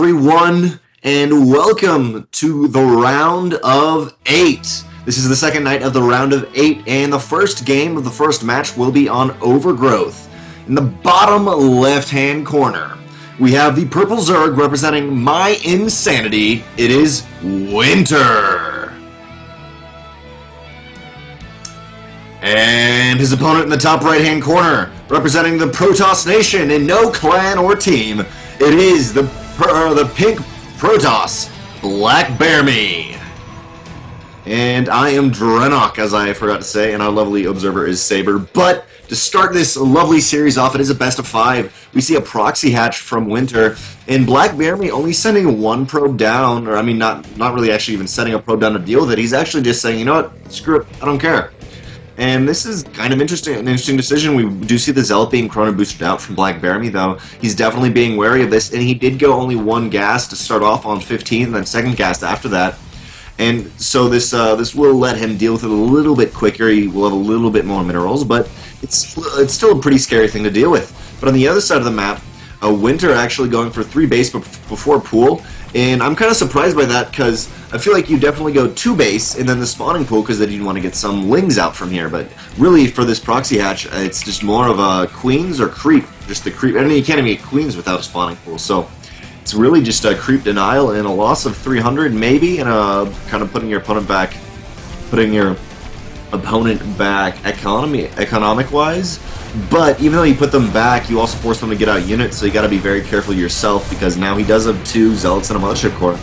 everyone, and welcome to the round of 8. This is the second night of the round of 8, and the first game of the first match will be on Overgrowth. In the bottom left-hand corner, we have the purple Zerg representing my insanity. It is Winter. And his opponent in the top right-hand corner, representing the Protoss Nation in no clan or team, it is the pink Protoss, BlackBearMe. And I am Drenok, as I forgot to say, and our lovely observer is Saber. But to start this lovely series off, it is a best of 5. We see a proxy hatch from Winter, and BlackBearMe only sending one probe down, or I mean, not really actually even sending a probe down to deal with it. He's actually just saying, you know what, screw it, I don't care. And this is kind of an interesting decision. We do see the Zealot being chrono boosted out from BlackBearMe, though. He's definitely being wary of this, and he did go only one gas to start off on 15, and then second gas after that. And so this will let him deal with it a little bit quicker. He will have a little bit more minerals, but it's still a pretty scary thing to deal with. But on the other side of the map, Winter actually going for 3 base before pool, and I'm kind of surprised by that because I feel like you definitely go 2 base and then the spawning pool because then you want to get some lings out from here. But really, for this proxy hatch, it's just more of a queens or creep. Just the creep. I mean, you can't even get queens without a spawning pool, so it's really just a creep denial and a loss of 300 maybe, and kind of putting your opponent back, economic-wise. But even though you put them back, you also force them to get out units, so you got to be very careful yourself, because now he does have 2 Zealots and a Mothership Core,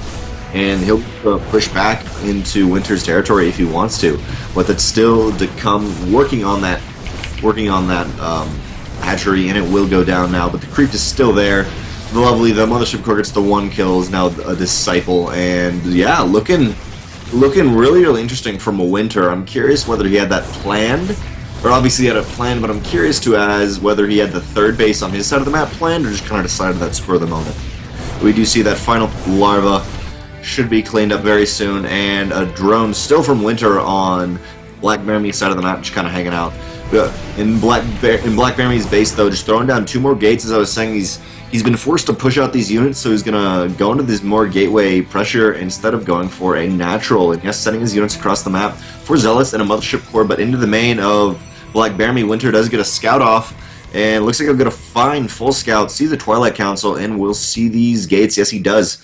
and he'll push back into Winter's territory if he wants to. But that's still to come, working on that hatchery, and it will go down now. But the creep is still there. The Mothership Core gets the 1 kill, is now a Disciple, and yeah, looking really interesting from a Winter. I'm curious whether he had that planned. Or obviously he had it planned, but I'm curious as whether he had the 3rd base on his side of the map planned, or just kind of decided that spur of the moment. We do see that final larva should be cleaned up very soon, and a drone still from Winter on BlackBearMe's side of the map, just kind of hanging out. In BlackBearMe's base, though, just throwing down 2 more gates. As I was saying, he's been forced to push out these units, so he's gonna go into this more gateway pressure instead of going for a natural. And yes, sending his units across the map for Zealots and a Mothership Core, but into the main of BlackBearMe. Winter does get a scout off, and looks like he'll get a fine full scout, see the Twilight Council, and we'll see these gates. Yes, he does.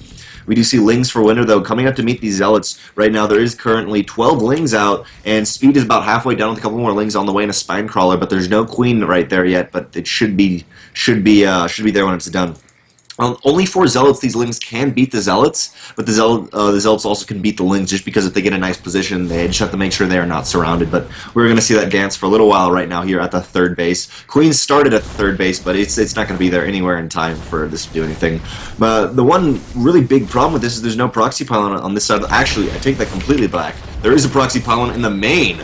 We do see lings for Winter, though, coming up to meet these Zealots. Right now, there is currently 12 lings out, and speed is about halfway down with a couple more lings on the way in a spine crawler. But there's no queen right there yet, but it should be there when it's done. Only 4 Zealots, these lings can beat the Zealots, but the Zealots also can beat the lings just because if they get a nice position, they just have to make sure they are not surrounded. But we're going to see that dance for a little while right now here at the 3rd base. Queens started at the 3rd base, but it's not going to be there anywhere in time for this to do anything. But the one really big problem with this is there's no proxy pylon on this side. Actually, I take that completely back. There is a proxy pylon in the main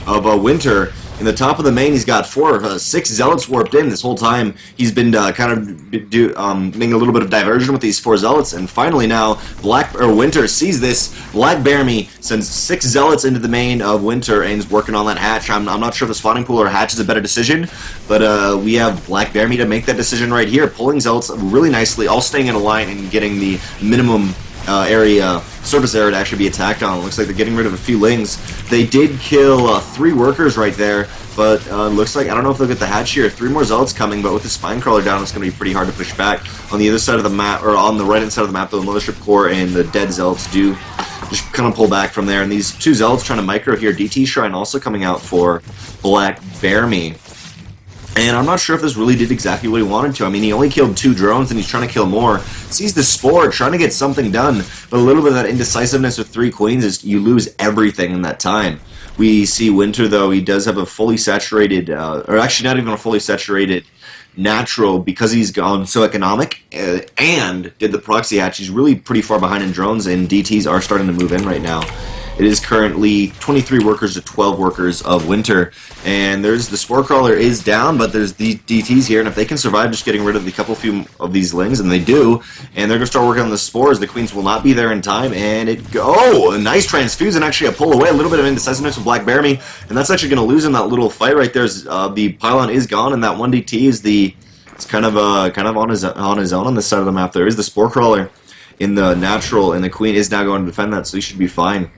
of Winter. In the top of the main, he's got 6 Zealots warped in this whole time. He's been kind of making a little bit of diversion with these 4 Zealots, and finally now Winter sees this. BlackBearMe sends 6 Zealots into the main of Winter and is working on that hatch. I'm not sure if the spawning pool or hatch is a better decision, but we have BlackBearMe to make that decision right here, pulling Zealots really nicely, all staying in a line and getting the minimum surface area to actually be attacked on. It looks like they're getting rid of a few lings. They did kill 3 workers right there, but looks like, I don't know if they'll get the hatch here. 3 more Zealots coming, but with the spine crawler down, it's going to be pretty hard to push back. On the other side of the map, or on the right-hand side of the map, the Mothership Core and the dead Zealots do just kind of pull back from there. And these 2 Zealots trying to micro here. DT Shrine also coming out for BlackBearMe. And I'm not sure if this really did exactly what he wanted to. I mean, he only killed 2 drones, and he's trying to kill more. Sees the Spore, trying to get something done. But a little bit of that indecisiveness with 3 queens is you lose everything in that time. We see Winter, though, he does have a fully saturated, or actually not even a fully saturated natural, because he's gone so economic and did the proxy hatch. He's really pretty far behind in drones, and DTs are starting to move in right now. It is currently 23 workers to 12 workers of Winter, and there's the Spore Crawler is down, but there's the DTs here, and if they can survive just getting rid of the few of these lings, and they do, and they're going to start working on the spores, the queens will not be there in time, and a nice transfuse, and actually a pull away, a little bit of indecisiveness with BlackBearMe, and that's actually going to lose in that little fight right there. The pylon is gone, and that 1 DT is it's kind of on his own on this side of the map. There is the Spore Crawler. in the natural, and the queen is now going to defend that, so he should be fine.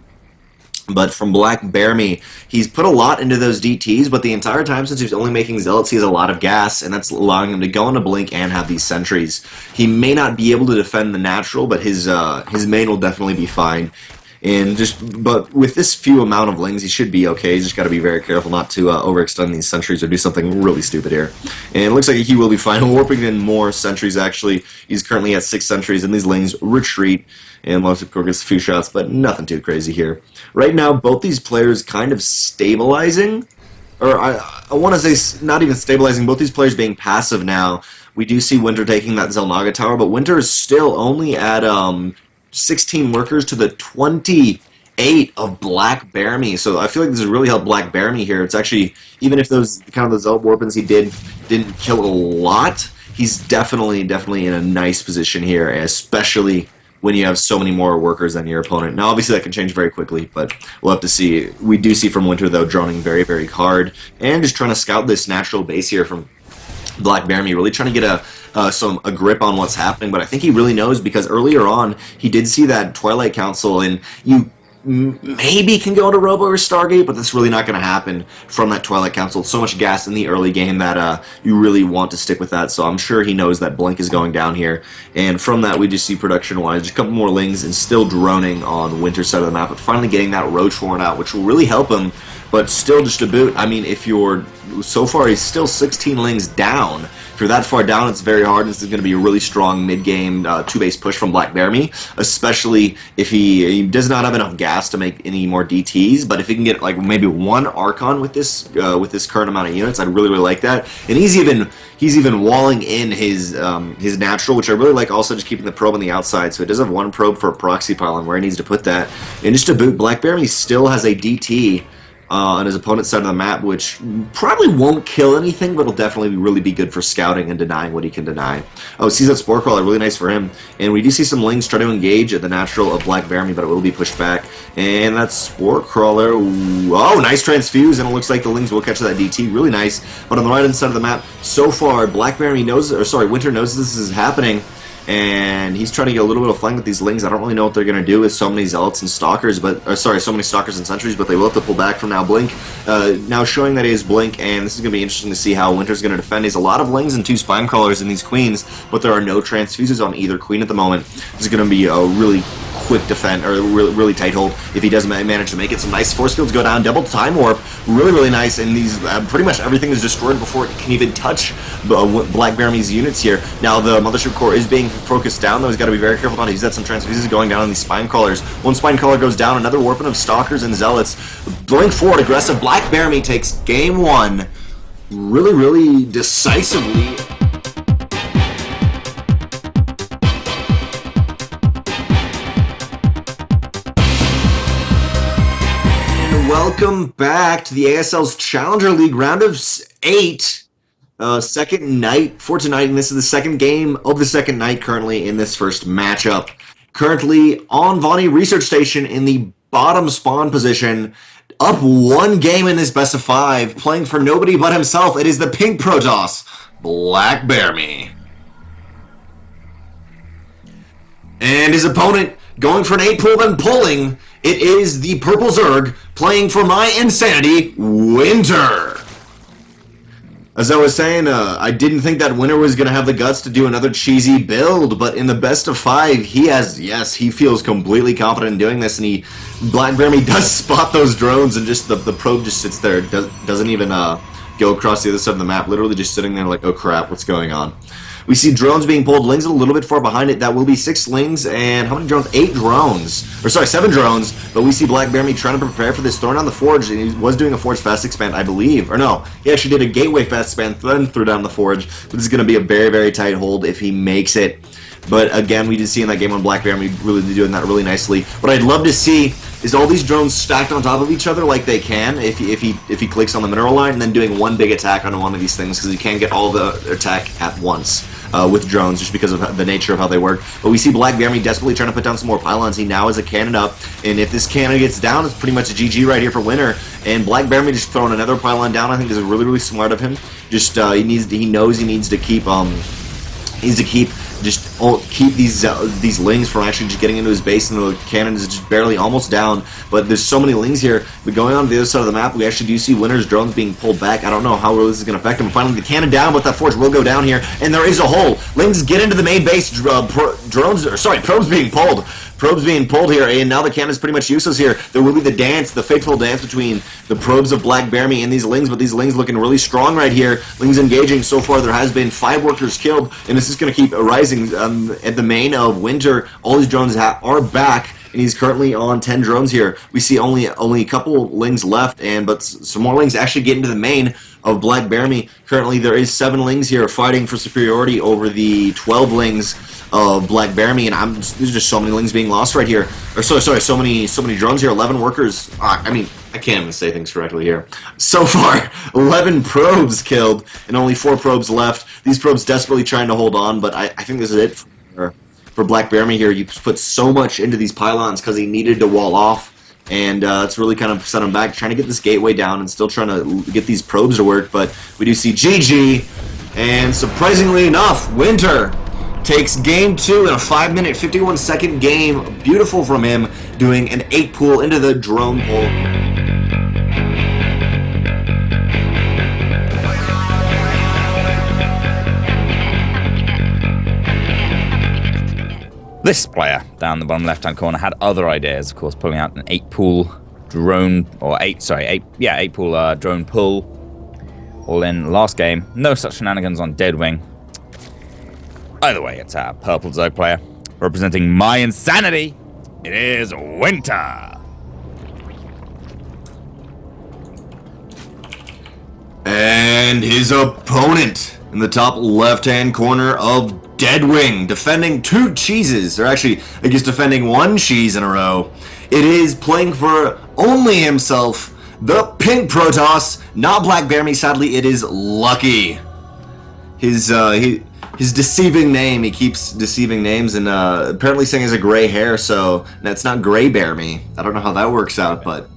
But from BlackBearMe, he's put a lot into those DTs, but the entire time since he's only making Zealots, he has a lot of gas, and that's allowing him to go into Blink and have these sentries. He may not be able to defend the natural, but his main will definitely be fine. But with this few amount of lings, he should be okay. He's just got to be very careful not to overextend these sentries or do something really stupid here. And it looks like he will be fine. Warping in more sentries, actually. He's currently at 6 sentries, and these lings retreat. And Lobster Core gets a few shots, but nothing too crazy here. Right now, both these players kind of stabilizing. Or I want to say not even stabilizing, both these players being passive now. We do see Winter taking that Xel'Naga tower, but Winter is still only at 16 workers to the 28 of BlackBearMe. So I feel like this has really helped BlackBearMe here. It's actually, even if those kind of the Zelt Warpins he didn't kill a lot, he's definitely in a nice position here, especially when you have so many more workers than your opponent. Now, obviously, that can change very quickly, but we'll have to see. We do see from Winter, though, droning very, very hard, and just trying to scout this natural base here from BlackBearMe, really trying to get a grip on what's happening. But I think he really knows, because earlier on, he did see that Twilight Council, and you maybe can go to Robo or Stargate, but that's really not going to happen from that Twilight Council. It's so much gas in the early game that you really want to stick with that, so I'm sure he knows that Blink is going down here. And from that, we just see production-wise, just a couple more lings and still droning on Winter's side of the map, but finally getting that Roach Horn out, which will really help him. But still, just to boot, I mean, if you're, so far he's still 16 lings down. If you're that far down, it's very hard. This is going to be a really strong mid-game 2-base push from BlackBearMe, especially if he does not have enough gas to make any more DTs. But if he can get like maybe one Archon with this current amount of units, I'd really like that. And he's even walling in his natural, which I really like. Also, just keeping the probe on the outside, so it does have one probe for a proxy pylon where he needs to put that. And just to boot, BlackBearMe still has a DT on his opponent's side of the map, which probably won't kill anything, but it'll definitely really be good for scouting and denying what he can deny. Oh, sees that Spore Crawler, really nice for him. And we do see some lings try to engage at the natural of BlackBearMe, but it will be pushed back. And that Spore Crawler, oh, nice transfuse, and it looks like the lings will catch that DT, really nice. But on the right-hand side of the map, so far, BlackBearMe knows, or sorry, Winter knows this is happening, and he's trying to get a little bit of flank with these lings. I don't really know what they're going to do with so many Zealots and Stalkers, so many Stalkers and Sentries, but they will have to pull back from now. Blink, now showing that he has Blink, and this is going to be interesting to see how Winter's going to defend. He has a lot of lings and 2 Spine Crawlers in these Queens, but there are no transfuses on either Queen at the moment. This is going to be a really quick defend, or really tight hold if he doesn't manage to make it. Some nice force fields go down, double time warp, really nice, and these pretty much everything is destroyed before it can even touch BlackBearMe's units here. Now the Mothership Core is being focused down, though. He's got to be very careful not to use that. Some transfuses going down on these Spine Crawlers. One Spine Crawler goes down, another warping of Stalkers and Zealots. Going forward, aggressive. BlackBearMe takes game 1 really decisively. Welcome back to the ASL's Challenger League round of 8, second night for tonight, and this is the second game of the second night currently in this first matchup. Currently on Vonnie Research Station in the bottom spawn position, up 1 game in this best of 5, playing for nobody but himself. It is the pink Protoss, BlackBearMe. And his opponent going for an 8-pull, then pulling. It is the purple Zerg playing for my insanity, Winter. As I was saying, I didn't think that Winter was going to have the guts to do another cheesy build, but in the best of 5, he has, yes, he feels completely confident in doing this, and BlackBearMe does spot those drones, and just the probe just sits there, doesn't even go across the other side of the map, literally just sitting there like, oh crap, what's going on? We see drones being pulled. Lings a little bit far behind it. That will be 6 lings. And how many drones? 8 drones. Or sorry, 7 drones. But we see BlackBearMe trying to prepare for this. Throwing down the Forge. And he was doing a Forge fast expand, I believe. Or no. He actually did a Gateway fast expand. Then threw down the Forge. But this is going to be a very tight hold if he makes it. But again, we did see in that game on BlackBearMe really doing that really nicely. What I'd love to see is all these drones stacked on top of each other like they can if he clicks on the mineral line, and then doing one big attack on one of these things, because you can't get all the attack at once with drones just because of the nature of how they work. But we see BlackBearMe desperately trying to put down some more pylons. He now has a cannon up, and if this cannon gets down, it's pretty much a GG right here for Winter. And BlackBearMe just throwing another pylon down, I think, is really smart of him. Just he knows he needs to keep just keep these lings from actually just getting into his base, and the cannon is just barely almost down. But there's so many lings here. But going on to the other side of the map, we actually do see Winter's drones being pulled back. I don't know how really this is going to affect him. Finally, the cannon down, but that forge will go down here, and there is a hole. Lings get into the main base. Probes being pulled. Probes being pulled here, and now the cannon's pretty much useless here. There will be the dance, the fateful dance between the probes of BlackBearMe and these lings, but these lings looking really strong right here. Lings engaging. So far, there has been 5 workers killed, and this is going to keep rising. At the main of Winter, all these drones are back, and he's currently on 10 drones here. We see only a couple lings left, but some more lings actually get into the main of BlackBearMe. Currently, there is 7 lings here fighting for superiority over the 12 lings of BlackBearMe, and there's just so many lings being lost right here. Or sorry, so many drones here. 11 workers. I mean, I can't even say things correctly here. So far, 11 probes killed, and only 4 probes left. These probes desperately trying to hold on, but I think this is it for BlackBearMe here. You put so much into these pylons because he needed to wall off. And it's really kind of set him back, trying to get this gateway down and still trying to get these probes to work. But we do see GG, and surprisingly enough, Winter takes game 2 in a 5-minute, 51-second game. Beautiful from him, doing an 8 pool into the drone hole. This player down the bottom left-hand corner had other ideas, of course, pulling out an 8-pool drone, or 8-pool drone pull, all in last game. No such shenanigans on Deadwing. Either way, it's a purple Zerg player representing my insanity. It is Winter. And his opponent in the top left-hand corner of Deadwing, defending 2 cheeses, or actually, I guess defending 1 cheese in a row. It is playing for only himself, the Pink Protoss, not BlackBearMe. Sadly, it is Lucky. His deceiving name, he keeps deceiving names, and apparently saying he has a gray hair, so that's not GrayBearMe. I don't know how that works out, but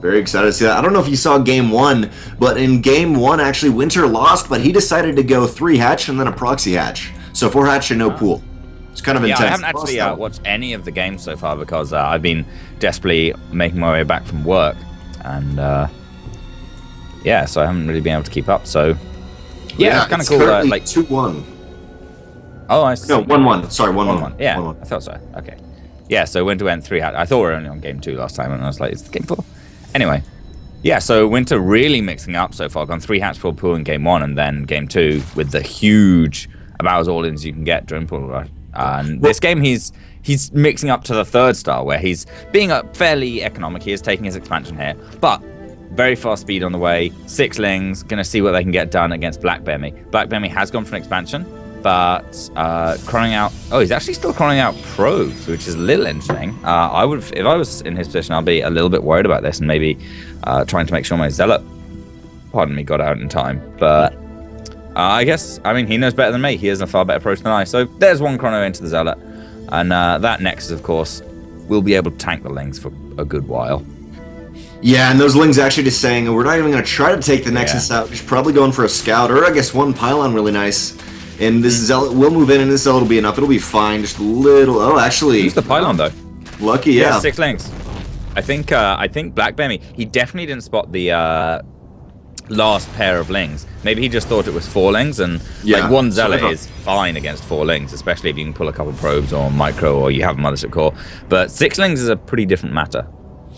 very excited to see that. I don't know if you saw game 1, but in game 1, actually, Winter lost, but he decided to go 3 hatch and then a proxy hatch. So 4 hatch and no pool. It's kind of intense. I haven't actually watched any of the games so far because I've been desperately making my way back from work, and so I haven't really been able to keep up. So it's kind of cool. Like 2-1. Oh, I see. No, 1-1. Sorry, 1-1. Yeah, 1-1. I thought so. Okay. Yeah, so Winter went 3 hatch. I thought we were only on game 2 last time, and I was like, is it game 4? Anyway. Yeah, so Winter really mixing up so far. Gone 3 hatch pool in game 1, and then game 2 with the huge, about as all in as you can get drone pool. Right? And this game, he's mixing up to the 3rd star, where he's being fairly economic. He is taking his expansion here, but very fast speed on the way. 6 lings, going to see what they can get done against BlackBearMe. BlackBearMe has gone for an expansion, but crying out. Oh, he's actually still crying out probes, which is a little interesting. If I was in his position, I'd be a little bit worried about this and maybe trying to make sure my zealot, got out in time. But I mean, he knows better than me. He has a far better approach than I. So there's 1 chrono into the zealot, and that Nexus, of course, will be able to tank the lings for a good while. Yeah, and those lings actually just saying, we're not even going to try to take the Nexus out. We're probably going for a scout, or I guess 1 pylon really nice. And this zealot will move in, and this zealot will be enough. It'll be fine, just a little. Oh, actually. Who's the pylon, though? Lucky, yeah. 6 lings. I think BlackBearMe, he definitely didn't spot the last pair of lings. Maybe he just thought it was 4 lings, and like 1 zealot is fine against 4 lings, especially if you can pull a couple probes or micro, or you have a mothership core. But 6 lings is a pretty different matter.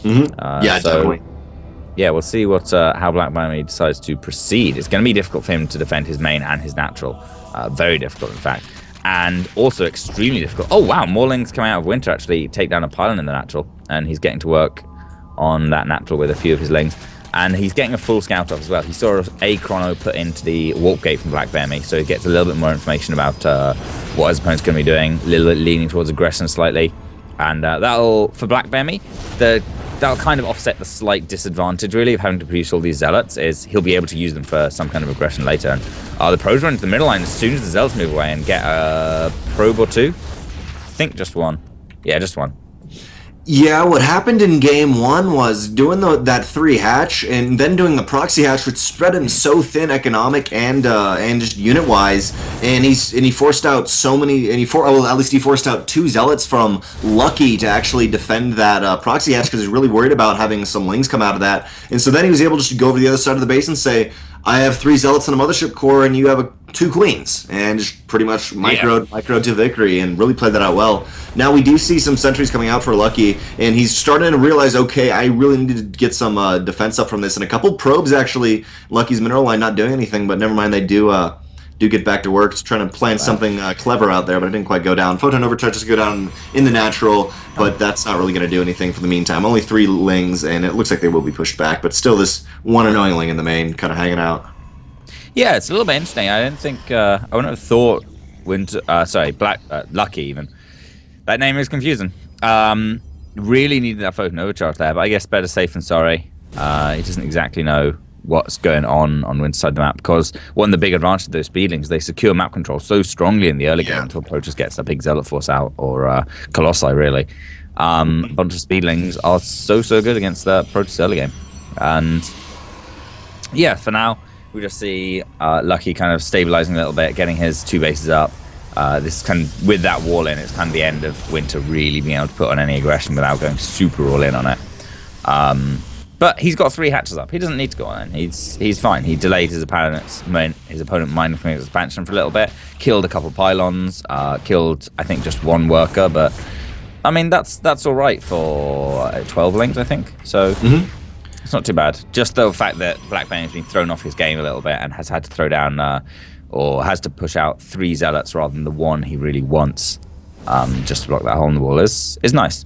Definitely. Yeah, we'll see what how BlackBearMe decides to proceed. It's going to be difficult for him to defend his main and his natural. Very difficult, in fact. And also extremely difficult. Oh, wow, more lings coming out of Winter, actually take down a pylon in the natural. And he's getting to work on that natural with a few of his lings. And he's getting a full scout off as well. He saw a chrono put into the warp gate from BlackBearMe, so he gets a little bit more information about what his opponent's going to be doing, a little bit leaning towards aggression slightly. And that'll, for BlackBearMe, that'll kind of offset the slight disadvantage, really, of having to produce all these zealots, is he'll be able to use them for some kind of aggression later. And the probes run into the middle line as soon as the zealots move away and get a probe or 2. I think just 1. Yeah, just 1. Yeah, what happened in game one was doing that 3 hatch and then doing the proxy hatch, which spread him so thin, economic and just unit wise, and he forced out so many, and well, at least he forced out 2 zealots from Lucky to actually defend that proxy hatch because he's really worried about having some lings come out of that, and so then he was able just to go over the other side of the base and say, I have 3 zealots in a mothership core, and you have 2 queens, and just pretty much micro to victory, and really played that out well. Now we do see some sentries coming out for Lucky, and he's starting to realize, okay, I really need to get some defense up from this, and a couple probes actually. Lucky's mineral line not doing anything, but never mind, they do get back to work. It's trying to plan something clever out there, but it didn't quite go down. Photon overcharges go down in the natural, but that's not really going to do anything for the meantime. Only 3 lings, and it looks like they will be pushed back, but still this one annoying ling in the main kind of hanging out. Yeah, it's a little bit interesting. I don't think I wouldn't have thought Lucky even. That name is confusing. Really needed that photon overcharge there, but I guess better safe than sorry. He doesn't exactly know what's going on Winter's side of the map, because one of the big advantages of those speedlings, they secure map control so strongly in the early game until Protoss gets that big Zealot Force out, or Colossi really. A bunch of speedlings are so good against the Protoss early game. And yeah, for now, we just see Lucky kind of stabilizing a little bit, getting his 2 bases up. This kind of, with that wall in, it's kind of the end of Winter really being able to put on any aggression without going super all in on it. But he's got 3 hatches up. He doesn't need to go on in. He's fine. He delayed his opponent mining from his expansion for a little bit, killed a couple pylons, killed I think just 1 worker, but I mean that's all right for 12 lings I think. So it's not too bad. Just the fact that BlackBearMe has been thrown off his game a little bit and has had to throw down or has to push out 3 zealots rather than the 1 he really wants, just to block that hole in the wall is nice.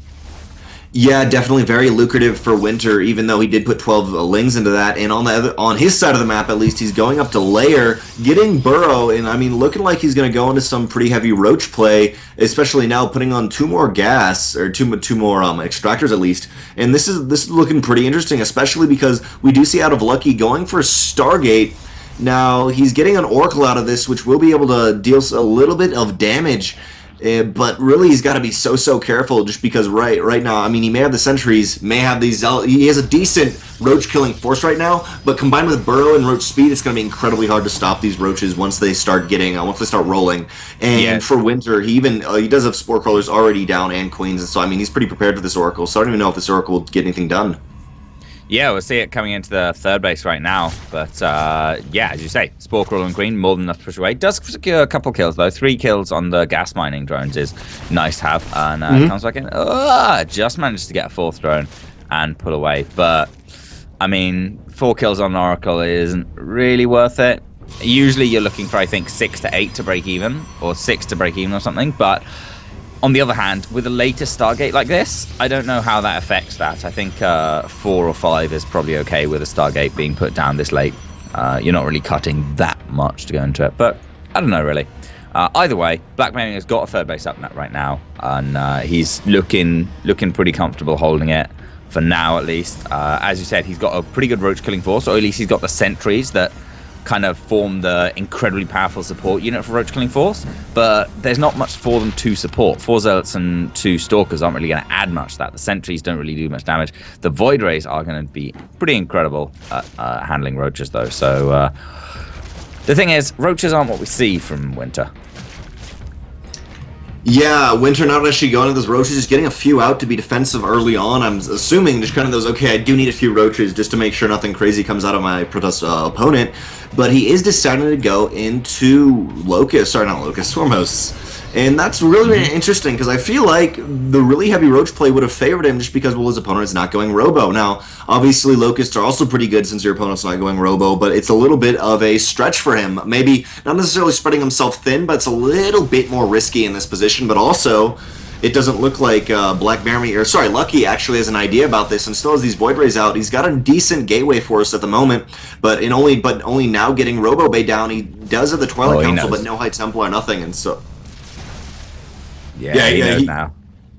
Yeah, definitely very lucrative for Winter, even though he did put 12 lings into that. And on his side of the map, at least, he's going up to layer, getting Burrow, and I mean, looking like he's going to go into some pretty heavy roach play, especially now putting on 2 more gas, or two more extractors at least. And this is looking pretty interesting, especially because we do see out of Lucky going for Stargate. Now, he's getting an Oracle out of this, which will be able to deal a little bit of damage. But really, he's got to be so careful, just because right now, I mean, he may have the sentries, may have these he has a decent roach killing force right now, but combined with Burrow and roach speed, it's going to be incredibly hard to stop these roaches once they start rolling. And for Winter, he does have spore crawlers already down and queens, and so I mean, he's pretty prepared for this Oracle. So I don't even know if this Oracle will get anything done. Yeah, we'll see it coming into the 3rd base right now. But yeah, as you say, Spore Crawler and Queen, more than enough to push away. Does secure a couple kills, though. 3 kills on the gas mining drones is nice to have. And comes back in. Just managed to get a 4th drone and pull away. But, I mean, 4 kills on Oracle isn't really worth it. Usually you're looking for, I think, 6 to 8 to break even, or 6 to break even or something. But on the other hand, with a later Stargate like this, I don't know how that affects that. I think 4 or 5 is probably okay with a Stargate being put down this late. You're not really cutting that much to go into it, but I don't know really. Either way, BlackBearMe has got a 3rd base up right now, and he's looking pretty comfortable holding it for now at least. As you said, he's got a pretty good roach killing force, or at least he's got the sentries that kind of form the incredibly powerful support unit for roach killing force, but there's not much for them to support. 4 zealots and 2 stalkers aren't really going to add much to that. The sentries don't really do much damage. The void rays are going to be pretty incredible at handling roaches though. So the thing is, roaches aren't what we see from Winter. Yeah, Winter not actually going to those roaches, just getting a few out to be defensive early on. I'm assuming just kind of those, okay, I do need a few roaches just to make sure nothing crazy comes out of my Protoss opponent. But he is deciding to go into Swarmhosts. And that's really interesting, because I feel like the really heavy roach play would have favored him just because, well, his opponent is not going robo. Now, obviously, Locusts are also pretty good since your opponent's not going robo, but it's a little bit of a stretch for him. Maybe not necessarily spreading himself thin, but it's a little bit more risky in this position. But also, it doesn't look like Lucky actually has an idea about this and still has these Void Rays out. He's got a decent gateway for us at the moment, but only now getting Robo Bay down. He does have the Twilight Council, but no High Templar or nothing, and so. He knows now.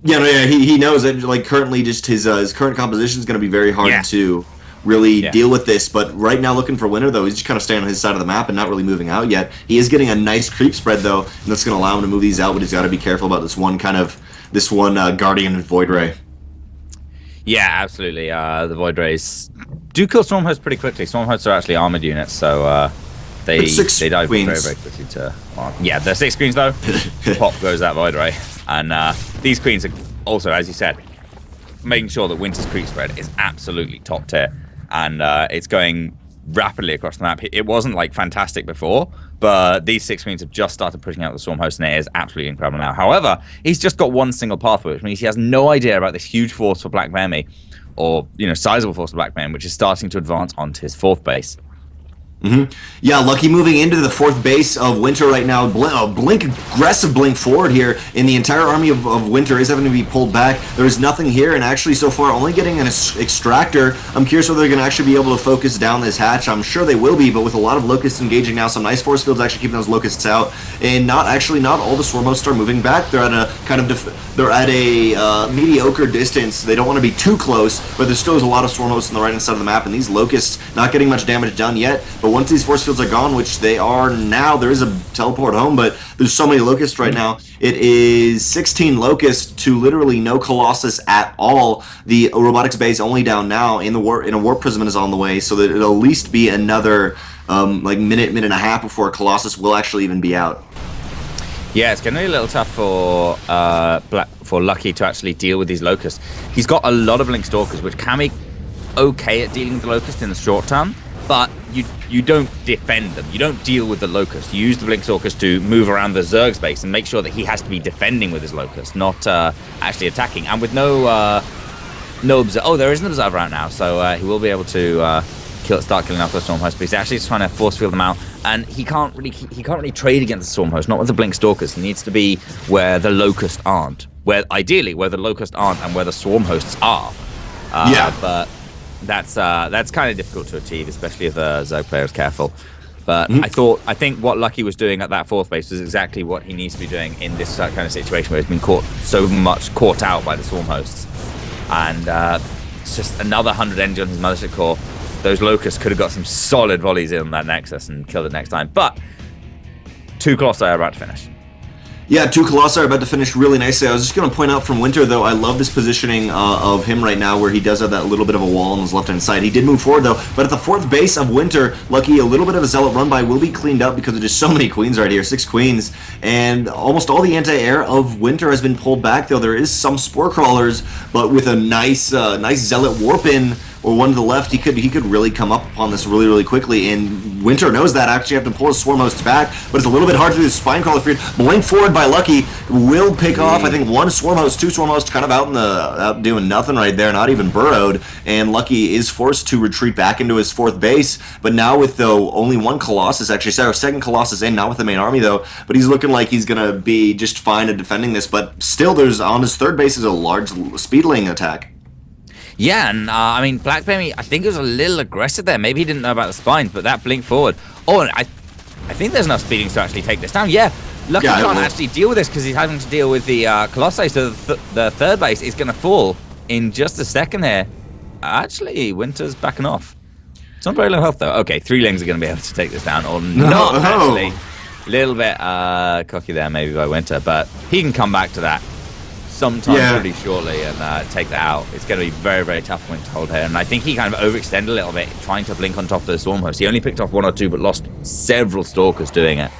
He knows that, like, currently just his current composition is going to be very hard to really deal with this. But right now, looking for Winter, though, he's just kind of staying on his side of the map and not really moving out yet. He is getting a nice creep spread, though, and that's going to allow him to move these out, but he's got to be careful about this one Guardian and Void Ray. Yeah, absolutely. The Void Rays do kill Storm Hosts pretty quickly. Storm Hosts are actually armored units, so they die very, very quickly to... yeah, they're 6 queens, though. Pop goes that Void Ray. And these queens are also, as you said, making sure that Winter's creep spread is absolutely top tier. And it's going rapidly across the map. It wasn't, like, fantastic before, but these 6 queens have just started pushing out the Storm Host, and it is absolutely incredible now. However, he's just got one single pathway, which means he has no idea about this huge force for BlackBearMe, or, you know, sizable force for BlackBearMe, which is starting to advance onto his 4th base. Yeah, Lucky moving into the 4th base of Winter right now. Blink, aggressive blink forward here, and the entire army of Winter is having to be pulled back. There's nothing here, and actually so far only getting an extractor. I'm curious whether they're going to actually be able to focus down this hatch. I'm sure they will be, but with a lot of locusts engaging now, some nice force fields actually keeping those locusts out, and not all the swarm hosts are moving back. They're at a mediocre distance. They don't want to be too close, but there still is a lot of swarm hosts on the right hand side of the map, and these locusts not getting much damage done yet. But once these force fields are gone, which they are now, there is a teleport home, but there's so many locusts right now. It is 16 locusts to literally no Colossus at all. The robotics base only down now, in a warp prism is on the way, so that it'll at least be another like minute and a half before Colossus will actually even be out. Yeah, it's going to be a little tough for Lucky to actually deal with these locusts. He's got a lot of Blink Stalkers, which can be okay at dealing with the locust in the short term, but you don't defend them. You don't deal with the locust. You use the Blink Stalkers to move around the Zerg space and make sure that he has to be defending with his locust, not actually attacking. And with no observer. Oh, there is an observer out now, so he will be able to start killing off the Storm Host. But he's actually just trying to force field them out, and he can't really trade against the Storm Host. Not with the Blink Stalkers. He needs to be where the locusts aren't. Ideally where the locusts aren't and where the Swarm Hosts are. But that's kind of difficult to achieve, especially if the Zerg player is careful. But I think what Lucky was doing at that 4th base was exactly what he needs to be doing in this kind of situation where he's been caught out by the Swarm Hosts. And it's just another 100 energy on his Mothership Core. Those locusts could have got some solid volleys in on that Nexus and killed it next time. But 2 Colossi are about to finish. Yeah, 2 Colossi are about to finish really nicely. I was just going to point out from Winter, though, I love this positioning of him right now, where he does have that little bit of a wall on his left-hand side. He did move forward, though, but at the 4th base of Winter, Lucky, a little bit of a Zealot run-by will be cleaned up because there's just so many queens right here, 6 queens, and almost all the anti-air of Winter has been pulled back, though there is some Spore Crawlers, but with a nice Zealot warp-in, or one to the left, he could really come up upon this really, really quickly, and Winter knows that. Actually have to pull his Swarm Hosts back, but it's a little bit hard to do the Spine Crawler period. Blink forward by Lucky will pick off, I think, 1 Swarm Host, 2 Swarm Hosts kind of out doing nothing right there, not even burrowed, and Lucky is forced to retreat back into his 4th base, but now with, though, only 1 Colossus, actually, sorry, 2nd Colossus in, not with the main army, though, but he's looking like he's going to be just fine at defending this, but still, there's, on his 3rd base is a large Speedling attack. Yeah, and I mean, BlackBearMe, I think it was a little aggressive there. Maybe he didn't know about the spines, but that blink forward. Oh, and I think there's enough speedings to actually take this down. Yeah, Lucky can't actually deal with this because he's having to deal with the Colossi, so the 3rd base is going to fall in just a second here. Actually, Winter's backing off. It's not very low health, though. Okay, 3 Lings are going to be able to take this down, or not, actually. A little bit cocky there, maybe, by Winter, but he can come back to that sometime pretty shortly and take that out. It's going to be very, very tough for him to hold here, and I think he kind of overextended a little bit trying to blink on top of the Swarm Host. He only picked off 1 or 2 but lost several Stalkers doing it.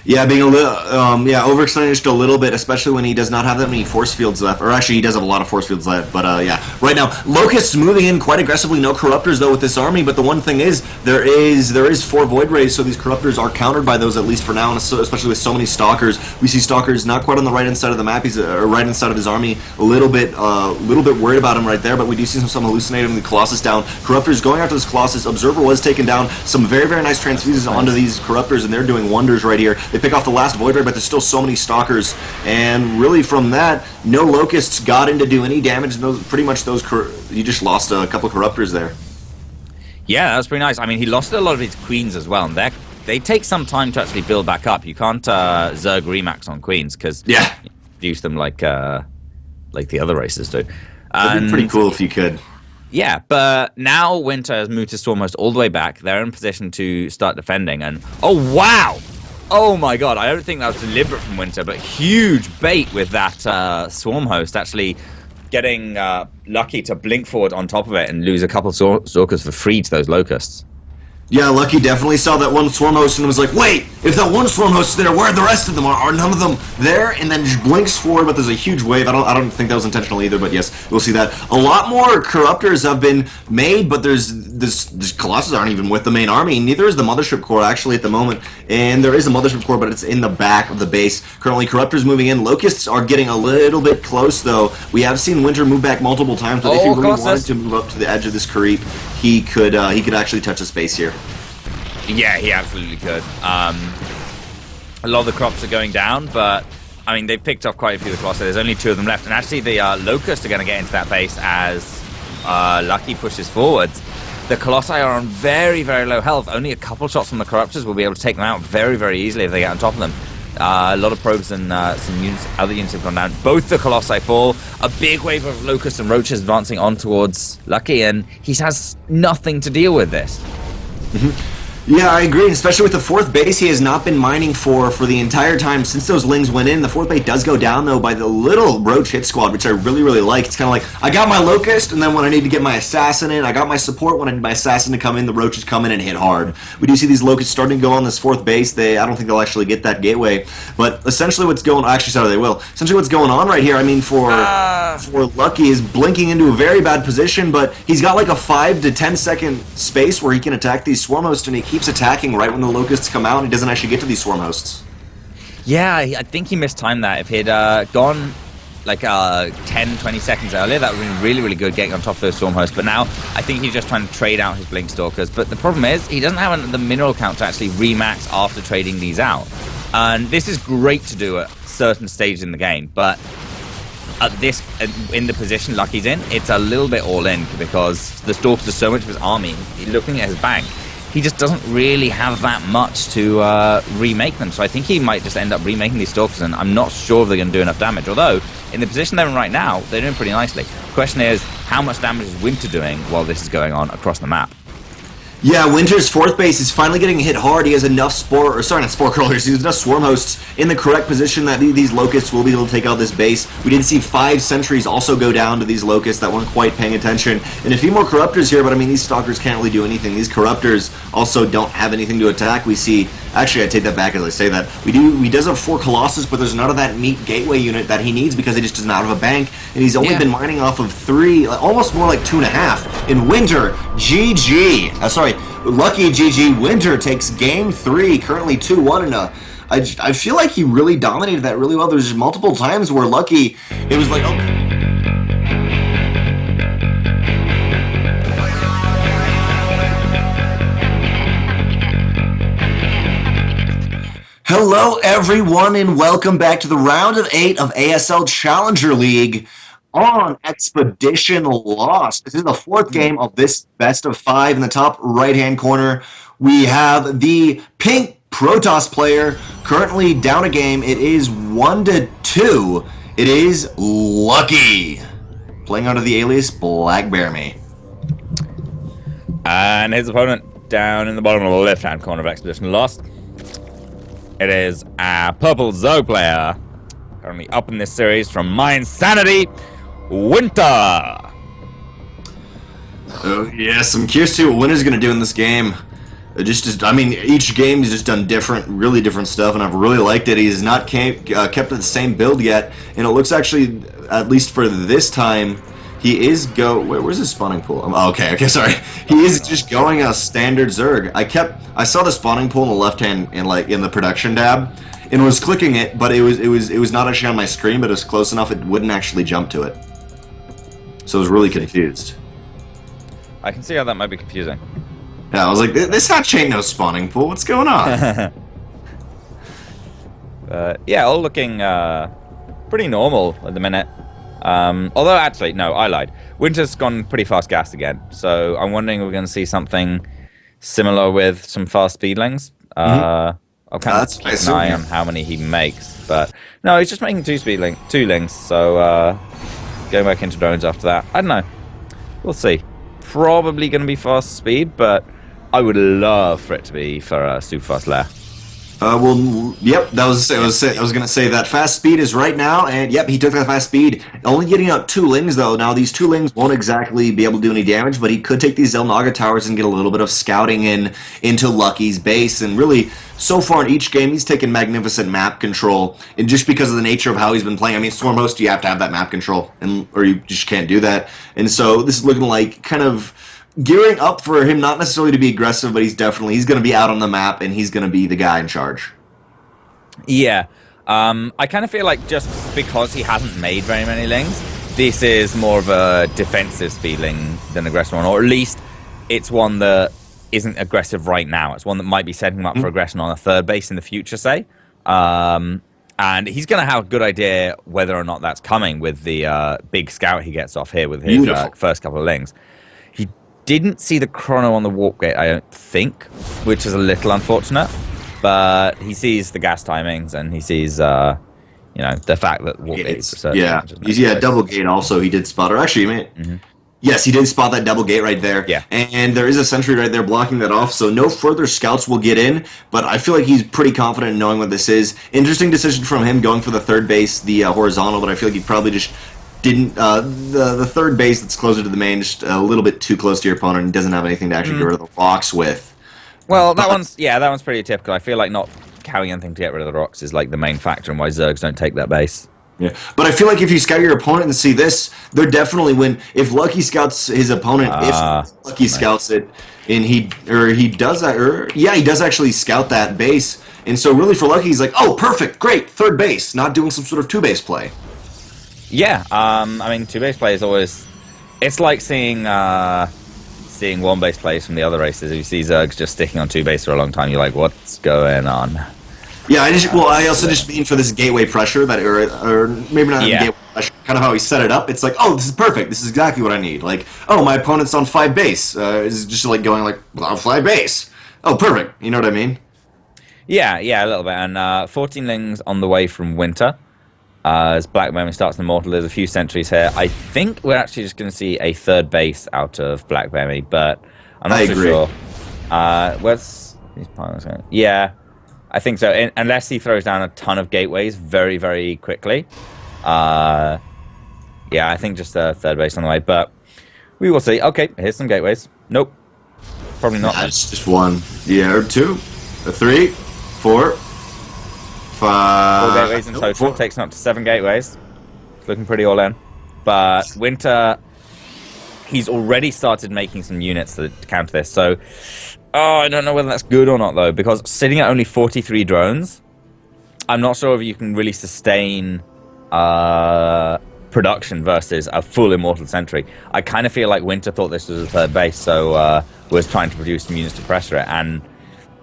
Yeah, being a little, overextended just a little bit, especially when he does not have that many force fields left. Or actually, he does have a lot of force fields left, but yeah. Right now, Locusts moving in quite aggressively. No Corruptors, though, with this army, but the one thing is, there is 4 Void Rays, so these Corruptors are countered by those, at least for now, and especially with so many Stalkers. We see Stalkers not quite on the right-hand side of the map. He's right-hand side of his army, a little bit worried about him right there, but we do see some hallucinating the Colossus down. Corruptors going after this Colossus. Observer was taken down. Some very, very nice transfuses onto these Corruptors, and they're doing wonders right here. They pick off the last Void Ray, but there's still so many Stalkers, and really from that, no Locusts got in to do any damage. And you just lost a couple Corruptors there. Yeah, that was pretty nice. I mean, he lost a lot of his Queens as well, and they take some time to actually build back up. You can't Zerg Remax on Queens, because you use them like the other races do. It'd be pretty cool if you could. Yeah, but now Winter has moved his Swarm Host all the way back. They're in position to start defending, and oh wow! Oh my god, I don't think that was deliberate from Winter, but huge bait with that Swarm Host actually getting Lucky to blink forward on top of it and lose a couple stalkers for free to those locusts. Yeah, Lucky definitely saw that one swarm host and was like, wait, if that one swarm host is there, where are the rest of them? Are none of them there? And then just blinks forward, but there's a huge wave. I don't think that was intentional either, but yes, we'll see that. A lot more Corruptors have been made, but there's Colossus aren't even with the main army. Neither is the Mothership Core, actually, at the moment. And there is a Mothership Core, but it's in the back of the base. Currently, Corruptors moving in. Locusts are getting a little bit close, though. We have seen Winter move back multiple times, but if he really wanted to move up to the edge of this creep, he could actually touch the space here. Yeah, he absolutely could. A lot of the crops are going down, but I mean, they've picked off quite a few of the Colossi. There's only 2 of them left, and actually the Locusts are going to get into that base as Lucky pushes forwards. The Colossi are on very, very low health. Only a couple shots from the Corruptors will be able to take them out very, very easily if they get on top of them. A lot of probes and some other units have gone down. Both the Colossi fall. A big wave of Locusts and Roaches advancing on towards Lucky, and he has nothing to deal with this. Yeah, I agree, especially with the 4th base he has not been mining for the entire time since those Lings went in. The 4th base does go down, though, by the little Roach hit squad, which I really, really like. It's kind of like, I got my Locust, and then when I need to get my Assassin in, I got my support. When I need my Assassin to come in, the Roaches come in and hit hard. We do see these Locusts starting to go on this 4th base. I don't think they'll actually get that gateway, but essentially what's going on, actually, sorry, they will. Essentially what's going on right here, I mean, for Lucky is blinking into a very bad position, but he's got like a 5 to 10 second space where he can attack these Swarm Hosts, and he keeps attacking right when the Locusts come out, and he doesn't actually get to these Swarm Hosts. Yeah, I think he mistimed that. If he'd gone like 10, 20 seconds earlier, that would have been really, really good getting on top of those Swarm Hosts. But now, I think he's just trying to trade out his Blink Stalkers. But the problem is, he doesn't have the mineral count to actually remax after trading these out. And this is great to do at certain stages in the game, but at this, in the position Lucky's in, it's a little bit all in, because the Stalkers are so much of his army. Looking at his bank, he just doesn't really have that much to remake them. So I think he might just end up remaking these Stalkers, and I'm not sure if they're going to do enough damage. Although, in the position they're in right now, they're doing pretty nicely. The question is, how much damage is Winter doing while this is going on across the map? Yeah, Winter's 4th base is finally getting hit hard. He has enough Spore Crawlers, he has enough Swarm Hosts in the correct position that these Locusts will be able to take out this base. We did see 5 sentries also go down to these Locusts that weren't quite paying attention. And a few more Corruptors here, but I mean, these Stalkers can't really do anything. These Corruptors also don't have anything to attack. We see, actually I take that back as I say that, he does have 4 Colossus, but there's none of that meat gateway unit that he needs because he just does not have a bank, and he's only been mining off of 3, almost more like 2.5. In Winter, GG. Lucky GG. Winter takes game 3, currently 2-1 in a... I feel like he really dominated that really well. There's multiple times where Lucky, it was like, okay. Hello everyone, and welcome back to the round of 8 of ASL Challenger League on Expedition Lost. This is the 4th game of this best of 5. In the top right-hand corner, we have the pink Protoss player currently down a game. It is 1-2. It is Lucky, playing under the alias BlackBearMe. And his opponent down in the bottom of the left-hand corner of Expedition Lost. It is a purple Zoe player, currently up in this series from My Insanity, Winter. Oh yes, I'm curious to see what Winter's going to do in this game. I mean, each game he's just done really different stuff, and I've really liked it. He's not kept the same build yet, and it looks actually, at least for this time, he is where's his spawning pool? Okay, sorry. He is just going a standard Zerg. I saw the spawning pool in the left hand in the production tab, and was clicking it, but it was not actually on my screen, but it was close enough it wouldn't actually jump to it. So I was really confused. I can see how that might be confusing. Yeah, I was like, this hatch ain't no spawning pool. What's going on? Yeah, all looking pretty normal at the minute. Although, actually, no, I lied. Winter's gone pretty fast gas again, so I'm wondering if we're going to see something similar with some fast speedlings. I'll kind of keep an eye on how many he makes, but no, he's just making 2 lings, so going back into drones after that. I don't know. We'll see. Probably going to be fast speed, but I would love for it to be for super fast lair. Yep, that was I was gonna say that fast speed is right now, and yep, he took that fast speed. Only getting out 2 lings though. Now these 2 lings won't exactly be able to do any damage, but he could take these Zelnaga towers and get a little bit of scouting into Lucky's base. And really, so far in each game, he's taken magnificent map control, and just because of the nature of how he's been playing. I mean, Stormhost, you have to have that map control, or you just can't do that. And so this is looking like kind of gearing up for him, not necessarily to be aggressive, but he's going to be out on the map, and he's going to be the guy in charge. Yeah. I kind of feel like just because he hasn't made very many lings, this is more of a defensive speedling than aggressive one, or at least it's one that isn't aggressive right now. It's one that might be setting him up for aggression on a third base in the future, say. And he's going to have a good idea whether or not that's coming with the big scout he gets off here with his first couple of lings. He didn't see the chrono on the warp gate, I don't think, which is a little unfortunate. But he sees the gas timings, and he sees, the fact that warp gates. Double gate also he did spot. Or actually, yes, he did spot that double gate right there. Yeah, and there is a sentry right there blocking that off, so no further scouts will get in. But I feel like he's pretty confident in knowing what this is. Interesting decision from him going for the third base, the horizontal. But I feel like he probably just didn't the third base that's closer to the main, just a little bit too close to your opponent, and doesn't have anything to actually get rid of the rocks with. Well, that one's pretty typical. I feel like not carrying anything to get rid of the rocks is like the main factor in why Zergs don't take that base. Yeah, but I feel like if you scout your opponent and see this, they're definitely win. If Lucky scouts his opponent, if Lucky scouts it, and he does actually scout that base, and so really for Lucky, he's like, oh, perfect, great, third base, not doing some sort of 2-base play. Yeah, I mean, 2-base play is always, it's like seeing 1-base plays from the other races. If you see Zergs just sticking on 2-base for a long time, you're like, what's going on? Yeah, I also just mean for this gateway pressure that, or maybe not gateway pressure, kind of how he set it up. It's like, oh, this is perfect. This is exactly what I need. Like, oh, my opponent's on 5 base. Is just like going like, well, on 5 base. Oh, perfect. You know what I mean? Yeah, a little bit. And 14 lings on the way from Winter. As BlackBearMe starts an Immortal, there's a few sentries here. I think we're actually just going to see a third base out of BlackBearMe, but I'm not so sure. Where's these pilots? Yeah, I think so. Unless he throws down a ton of gateways very, very quickly. Yeah, I think just a third base on the way, but we will see. Okay, here's some gateways. Nope, probably not. That's just 1. Yeah, or 2, or 3, 4, 5. 4 gateways in total. Takes him up to 7 gateways. It's looking pretty all in. But Winter, he's already started making some units to counter this. So, I don't know whether that's good or not, though, because sitting at only 43 drones, I'm not sure if you can really sustain production versus a full Immortal Sentry. I kind of feel like Winter thought this was a third base, so was trying to produce some units to pressure it. And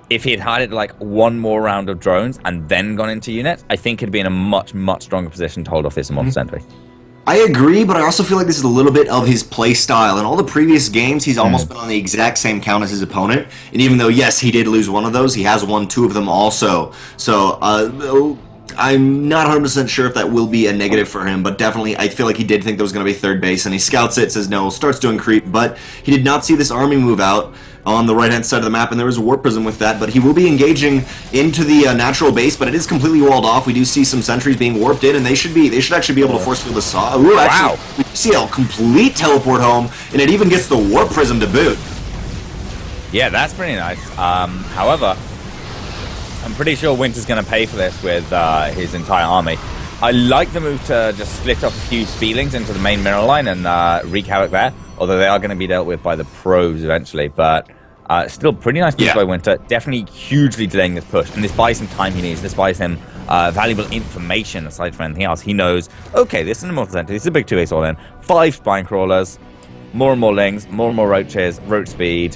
if he had like 1 more round of drones and then gone into units, I think he'd be in a much, much stronger position to hold off this Immortal Sentry. I agree, but I also feel like this is a little bit of his play style. In all the previous games, he's almost been on the exact same count as his opponent. And even though, yes, he did lose 1 of those, he has won 2 of them also. So, I'm not 100% sure if that will be a negative for him, but definitely I feel like he did think there was going to be third base, and he scouts it, says no, starts doing creep, but he did not see this army move out on the right-hand side of the map, and there was a warp prism with that, but he will be engaging into the natural base, but it is completely walled off. We do see some sentries being warped in, and they should actually be able to force field the saw. Ooh, wow! We see a complete teleport home, and it even gets the warp prism to boot. Yeah, that's pretty nice. However, I'm pretty sure Winter's going to pay for this with his entire army. I like the move to just split up a few feelings into the main mineral line and wreak havoc there, although they are going to be dealt with by the pros eventually, but still pretty nice move by Winter. Definitely hugely delaying this push, and this buys him time he needs. This buys him valuable information aside from anything else. He knows, okay, this is an Immortal Sentry, this is a big 2-base all-in, 5 Spine Crawlers, more and more lings, more and more roaches, roach speed.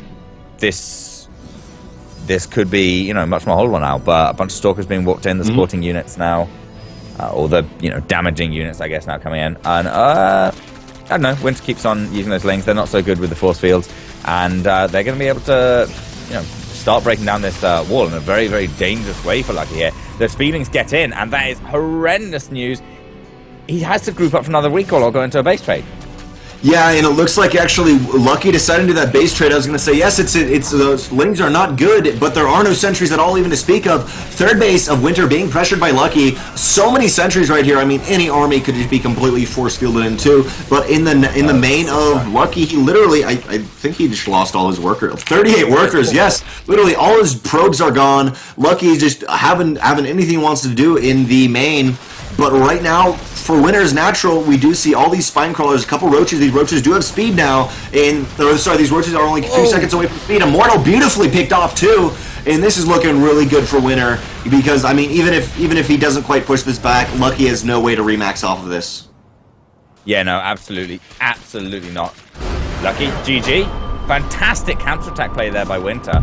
This could be, you know, much more holdable now, but a bunch of Stalkers being walked in, the supporting units now, or the, you know, damaging units, I guess, now coming in, and I don't know, Winter keeps on using those lings. They're not so good with the force fields, and they're going to be able to, you know, start breaking down this wall in a very, very dangerous way for Lucky here. The speedlings get in, and that is horrendous news. He has to group up for another recall or go into a base trade. Yeah, and it looks like actually Lucky decided to do that base trade. I was going to say, yes, it's those Lings are not good, but there are no sentries at all even to speak of. Third base of Winter being pressured by Lucky. So many sentries right here. I mean, any army could just be completely force fielded into. But in the main of Lucky, he literally, I think he just lost all his workers. 38 workers, yes. Literally, all his probes are gone. Lucky just having anything he wants to do in the main. But right now, for Winter's natural, we do see all these spine crawlers, a couple roaches. These roaches do have speed now, and these roaches are only 2 seconds away from speed. Immortal beautifully picked off too, and this is looking really good for Winter because I mean, even if he doesn't quite push this back, Lucky has no way to remax off of this. Yeah, no, absolutely not. Lucky, GG. Fantastic counterattack play there by Winter.